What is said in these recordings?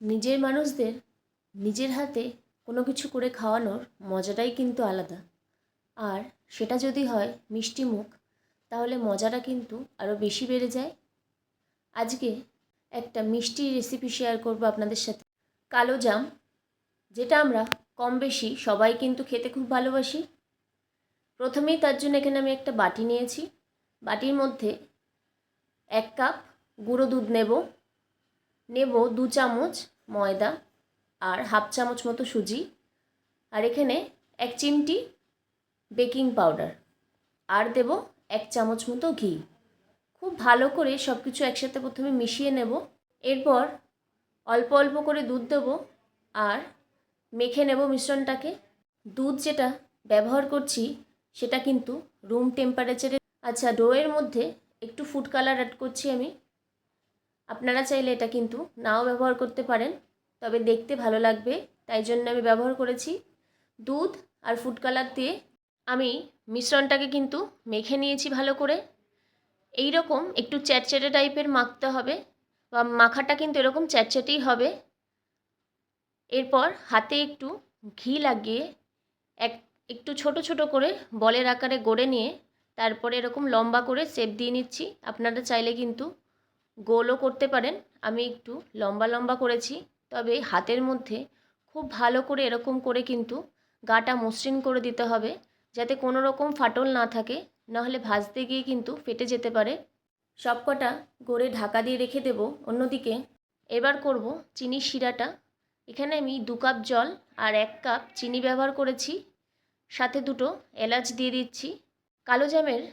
নিজের মানুষদের নিজের হাতে কোনো কিছু করে খাওয়ানোর মজাটাই কিন্তু আলাদা। আর সেটা যদি হয় মিষ্টি মুখ, তাহলে মজাটা কিন্তু আরও বেশি বেড়ে যায়। আজকে একটা মিষ্টি রেসিপি শেয়ার করব আপনাদের সাথে। কালো জাম, যেটা আমরা কম বেশি সবাই কিন্তু খেতে খুব ভালোবাসি। প্রথমেই তার জন্য এখানে আমি একটা বাটি নিয়েছি। বাটির মধ্যে 1 কাপ গুঁড়ো দুধ নেব 2 চামচ ময়দা আর হাফ চামচ মতো সুজি, আর এখানে 1 চিমটি বেকিং পাউডার, আর দেব 1 চামচ মতো ঘি। খুব ভালো করে সব কিছু একসাথে প্রথমে মিশিয়ে নেব। এরপর অল্প অল্প করে দুধ দেব আর মেখে নেব মিশ্রণটাকে। দুধ যেটা ব্যবহার করছি সেটা কিন্তু রুম টেম্পারেচারে। আচ্ছা, ডোয়ের মধ্যে একটু ফুড কালার অ্যাড করছি আমি। আপনারা চাইলে এটা কিন্তু নাও ব্যবহার করতে পারেন, তবে দেখতে ভালো লাগবে, তাই জন্য আমি ব্যবহার করেছি। দুধ আর ফুড কালার দিয়ে আমি মিশ্রণটাকে কিন্তু মেখে নিয়েছি ভালো করে। এই রকম একটু চ্যাটচ্যাটে টাইপের মাখতে হবে, বা মাখাটা কিন্তু এরকম চ্যাটচ্যাটেই হবে। এরপর হাতে একটু ঘি লাগিয়ে একটু ছোট ছোট করে বলের আকারে গড়ে নিয়ে তারপরে এরকম লম্বা করে শেপ দিয়ে নিচ্ছি। আপনারা চাইলে কিন্তু গোলও করতে পারেন। আমি একটু লম্বা লম্বা করেছি, তবে হাতের মধ্যে খুব ভালো করে এরকম করে কিন্তু গাটা মসৃণ করে দিতে হবে, যাতে কোনো রকম ফাটল না থাকে, নাহলে ভাজতে গিয়ে কিন্তু ফেটে যেতে পারে। সবকটা গড়ে ঢাকা দিয়ে রেখে দেব অন্যদিকে। এবার করব চিনির শিরাটা। এখানে আমি 2 কাপ জল আর 1 কাপ চিনি ব্যবহার করেছি, সাথে 2টো এলাচ দিয়ে দিচ্ছি। কালো জামের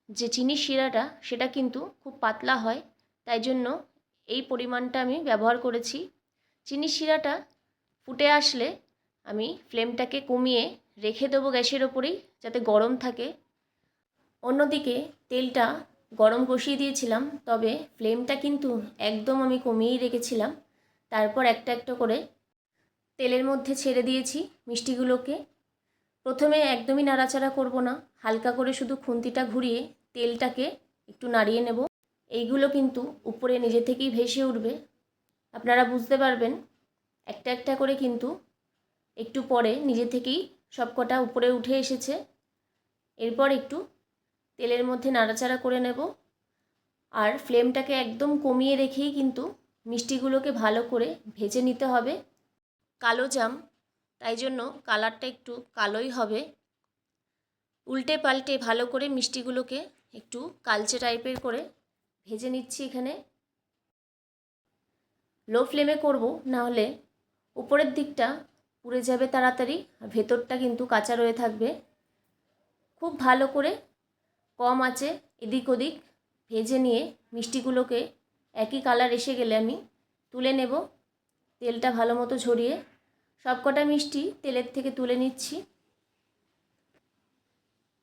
যে চিনির শিরাটা সেটা কিন্তু খুব পাতলা হয়, তাই জন্য এই পরিমাণটা আমি ব্যবহার করেছি। চিনির শিরাটা ফুটে আসলে আমি ফ্লেমটাকে কমিয়ে রেখে দেবো গ্যাসের ওপরেই, যাতে গরম থাকে। অন্যদিকে তেলটা গরম বসিয়ে দিয়েছিলাম, তবে ফ্লেমটা কিন্তু একদম আমি কমিয়েই রেখেছিলাম। তারপর একটা একটা করে তেলের মধ্যে ছেড়ে দিয়েছি মিষ্টিগুলোকে। প্রথমে একদমই নাড়াচাড়া করব না, হালকা করে শুধু খুন্তিটা ঘুরিয়ে তেলটাকে একটু নাড়িয়ে নেব। এইগুলো কিন্তু উপরে নিজে থেকেই ভেসে উঠবে, আপনারা বুঝতে পারবেন। একটা একটা করে কিন্তু একটু পরে নিজে থেকেই সবকটা উপরে উঠে এসেছে। এরপর একটু তেলের মধ্যে নাড়াচাড়া করে নেব, আর ফ্লেমটাকে একদম কমিয়ে রেখেই কিন্তু মিষ্টিগুলোকে ভালো করে ভেজে নিতে হবে। কালো জাম, তাই জন্য কালারটা একটু কালোই হবে। উল্টে পাল্টে ভালো করে মিষ্টিগুলোকে একটু কালচে টাইপের করে ভেজে নিচ্ছি এখানে। লো ফ্লেমে করব, নাহলে উপরের দিকটা পুড়ে যাবে তাড়াতাড়ি, আর ভেতরটা কিন্তু কাঁচা রয়ে থাকবে। খুব ভালো করে কম আঁচে এদিক ওদিক ভেজে নিয়ে মিষ্টিগুলোকে একই কালার এসে গেলে আমি তুলে নেব, তেলটা ভালো মতো ঝরিয়ে। সবকটা মিষ্টি তেলের থেকে তুলে নিচ্ছি।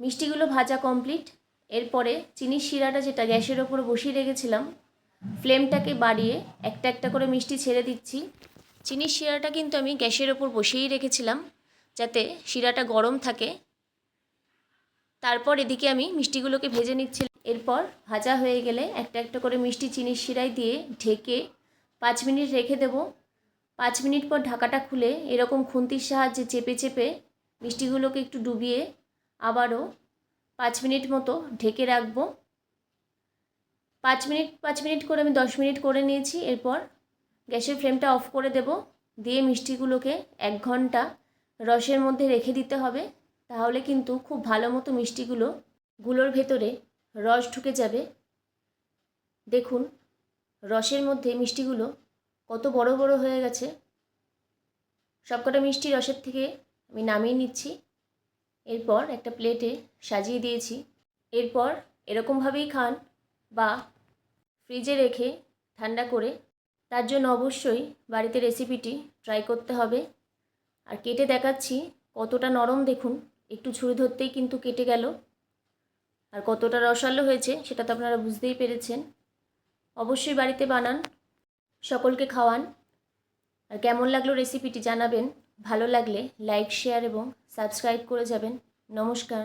মিষ্টিগুলো ভাজা কমপ্লিট। এরপরে চিনির শিরাটা যেটা গ্যাসের ওপর বসিয়ে রেখেছিলাম, ফ্লেমটাকে বাড়িয়ে একটা একটা করে মিষ্টি ছেড়ে দিচ্ছি। চিনির শিরাটা কিন্তু আমি গ্যাসের ওপর বসিয়েই রেখেছিলাম, যাতে শিরাটা গরম থাকে। তারপর এদিকে আমি মিষ্টিগুলোকে ভেজে নিচ্ছি। এরপর ভাজা হয়ে গেলে একটা একটা করে মিষ্টি চিনির শিরায় দিয়ে ঢেকে 5 মিনিট রেখে দেব। 5 মিনিট পর ঢাকাটা খুলে এরকম খুন্তির সাহায্যে চেপে চেপে মিষ্টিগুলোকে একটু ডুবিয়ে আবারও 5 মিনিট মতো ঢেকে রাখবো। 5 মিনিট করে আমি 10 মিনিট করে নিয়েছি। এরপর গ্যাসের ফ্লেমটা অফ করে দেব, দিয়ে মিষ্টিগুলোকে 1 ঘন্টা রসের মধ্যে রেখে দিতে হবে। তাহলে কিন্তু খুব ভালো মতো মিষ্টিগুলোর ভেতরে রস ঢুকে যাবে। দেখুন রসের মধ্যে মিষ্টিগুলো কত বড় বড় হয়ে গেছে। সবকটা মিষ্টি রসের থেকে আমি নামিয়ে নিচ্ছি। এরপর একটা প্লেটে সাজিয়ে দিয়েছি। এরপর এরকমভাবেই খান, বা ফ্রিজে রেখে ঠান্ডা করে। তার জন্য অবশ্যই বাড়িতে রেসিপিটি ট্রাই করতে হবে। আর কেটে দেখাচ্ছি কতটা নরম, দেখুন একটু ছুরি ধরতেই কিন্তু কেটে গেল। আর কতটা রসালো হয়েছে সেটা তো আপনারা বুঝতেই পেরেছেন। অবশ্যই বাড়িতে বানান, সকলকে খাওয়ান। আর কেমন লাগলো রেসিপিটি জানাবেন। ভালো লাগলে লাইক, শেয়ার এবং সাবস্ক্রাইব করে যাবেন। নমস্কার।